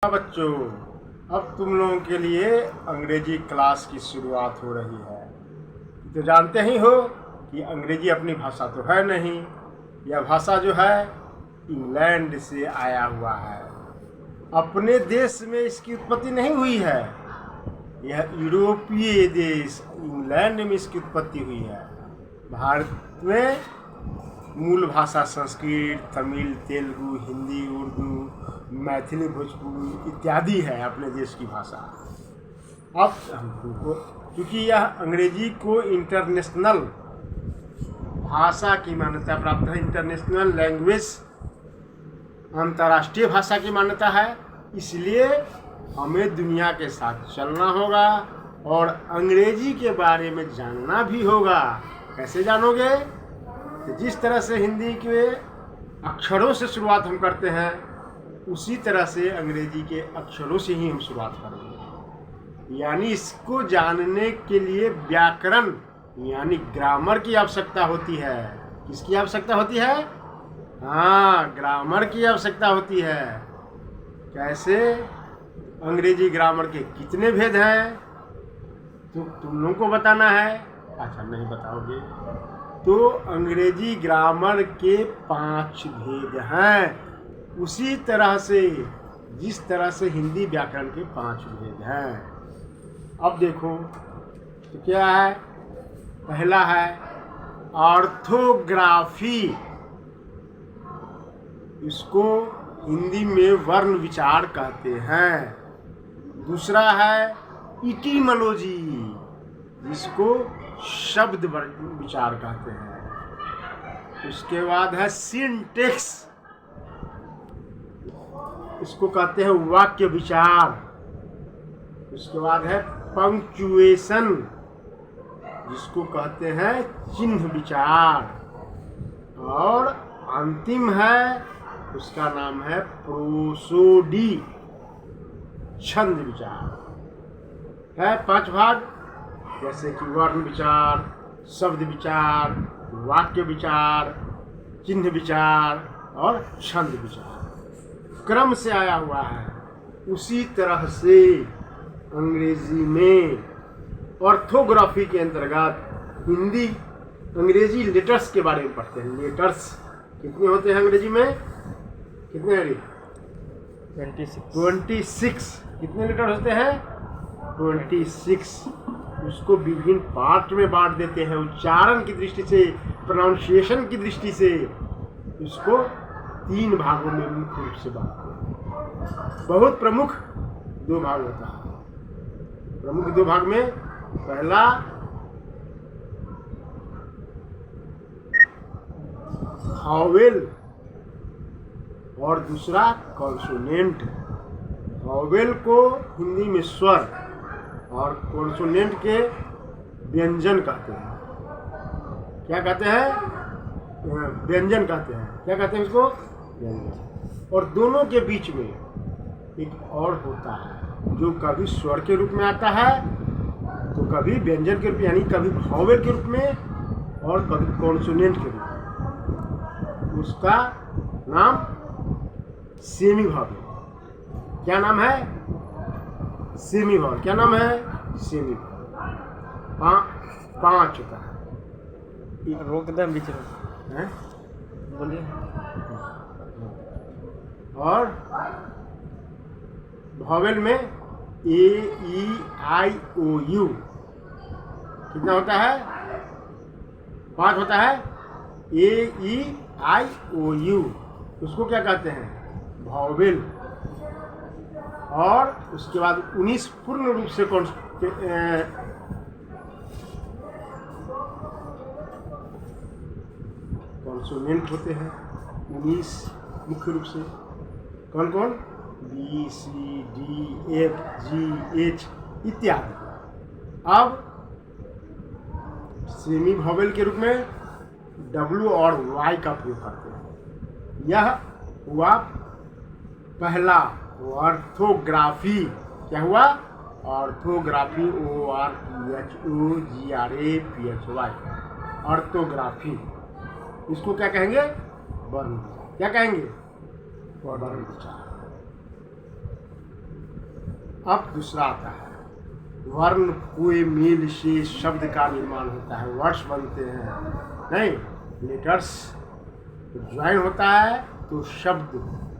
बच्चों, अब तुम लोगों के लिए अंग्रेजी क्लास की शुरुआत हो रही है। तो जानते ही हो कि अंग्रेजी अपनी भाषा तो है नहीं। यह भाषा जो है इंग्लैंड से आया हुआ है। अपने देश में इसकी उत्पत्ति नहीं हुई है। यह यूरोपीय देश इंग्लैंड में इसकी उत्पत्ति हुई है। भारत में मूल भाषा संस्कृत, तमिल, तेलुगु, हिंदी, उर्दू, मैथिली, भोजपुरी इत्यादि है अपने देश की भाषा। अब हमको क्योंकि यह अंग्रेजी को इंटरनेशनल भाषा की मान्यता प्राप्त है, इंटरनेशनल लैंग्वेज, अंतर्राष्ट्रीय भाषा की मान्यता है, इसलिए हमें दुनिया के साथ चलना होगा और अंग्रेजी के बारे में जानना भी होगा। कैसे जानोगे? जिस तरह से हिंदी के अक्षरों से शुरुआत हम करते हैं, उसी तरह से अंग्रेजी के अक्षरों से ही हम शुरुआत करेंगे। यानी इसको जानने के लिए व्याकरण यानी ग्रामर की आवश्यकता होती है। किसकी आवश्यकता होती है? हाँ, ग्रामर की आवश्यकता होती है। कैसे? अंग्रेजी ग्रामर के कितने भेद हैं तो तुम लोगों को बताना है। अच्छा, नहीं बताओगे तो अंग्रेजी ग्रामर के 5 भेद हैं, उसी तरह से जिस तरह से हिंदी व्याकरण के 5 भेद हैं। अब देखो तो क्या है। पहला है ऑर्थोग्राफी, इसको हिंदी में वर्ण विचार कहते हैं। दूसरा है इटिमोलॉजी, जिसको शब्द विचार कहते हैं। उसके बाद है सिंटेक्स, इसको कहते हैं वाक्य विचार। उसके बाद है पंक्चुएशन, जिसको कहते हैं चिन्ह विचार। और अंतिम है, उसका नाम है प्रोसोडी, छंद विचार। है 5 भाग, जैसे कि वर्ण विचार, शब्द विचार, वाक्य विचार, चिन्ह विचार और छंद विचार। क्रम से आया हुआ है। उसी तरह से अंग्रेजी में ऑर्थोग्राफी के अंतर्गत हिंदी अंग्रेजी लेटर्स के बारे में पढ़ते हैं। लेटर्स कितने होते हैं अंग्रेजी में? कितने हैं? 26। कितने लेटर होते हैं? 26। उसको विभिन्न पार्ट में बांट देते हैं। उच्चारण की दृष्टि से, प्रोनाउंसिएशन की दृष्टि से इसको 3 भागों में मुख्य रूप से बांटते हैं। बहुत प्रमुख 2 भाग होता है। प्रमुख 2 भाग में पहला वॉवेल और दूसरा कॉन्सोनेंट। वॉवेल को हिंदी में स्वर और कॉन्सोनेंट के व्यंजन कहते हैं। क्या कहते हैं? व्यंजन कहते हैं। क्या कहते हैं इसको? व्यंजन। और दोनों के बीच में एक और होता है जो कभी स्वर के रूप में आता है तो कभी व्यंजन के रूप, यानी कभी वॉवेल के रूप में और कभी कॉन्सोनेंट के रूप में। उसका नाम सेमी वॉवेल। क्या नाम है? Semi vowel. क्या नाम है? Semi vowel. 5 होता है। रोक दे बीच में, बोलिए। और वॉवेल में ए, ई, आई, ओ, यू कितना होता है? 5 होता है। ए, ई, आई, ओ, यू, उसको क्या कहते हैं? वॉवेल। और उसके बाद 19 पूर्ण रूप से कॉन्सोनेंट होते हैं। 19 मुख्य रूप से। कौन कौन? बी, सी, डी, एफ, जी, एच इत्यादि। अब सेमी वॉवेल के रूप में डब्ल्यू और वाई का प्रयोग करते हैं। यह हुआ पहला ऑर्थोग्राफी। क्या हुआ? Orthography, ORTHOGRAPHY, orthography. इसको क्या कहेंगे? वर्ण। क्या कहेंगे? वर्ण विचार। अब दूसरा आता है वर्ण, कोई मेल से शब्द का निर्माण होता है, वर्ड्स बनते हैं, नहीं लेटर्स ज्वाइन होता है तो शब्द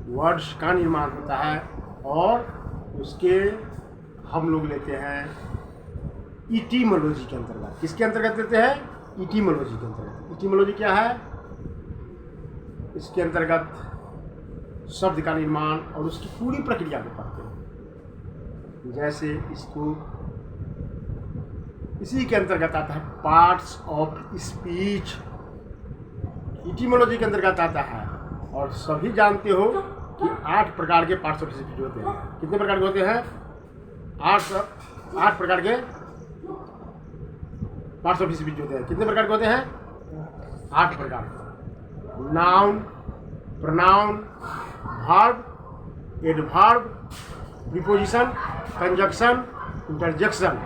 वर्ड्स का निर्माण होता है, और उसके हम लोग लेते हैं इटीमोलॉजी के अंतर्गत। किसके अंतर्गत लेते हैं? इटीमोलॉजी के अंतर्गत। इटीमोलॉजी क्या है? इसके अंतर्गत शब्द का निर्माण और उसकी पूरी प्रक्रिया को पढ़ते हैं। जैसे इसको इसी के अंतर्गत आता है पार्ट्स ऑफ स्पीच, इटीमोलॉजी के अंतर्गत आता है। और सभी जानते हो कि 8 प्रकार के पार्ट्स ऑफ स्पीच होते हैं। कितने प्रकार के होते हैं? 8 प्रकार के पार्ट्स ऑफ स्पीच होते हैं। कितने प्रकार के होते हैं? 8 प्रकार के। Noun, pronoun, verb, adverb, preposition, conjunction, interjection.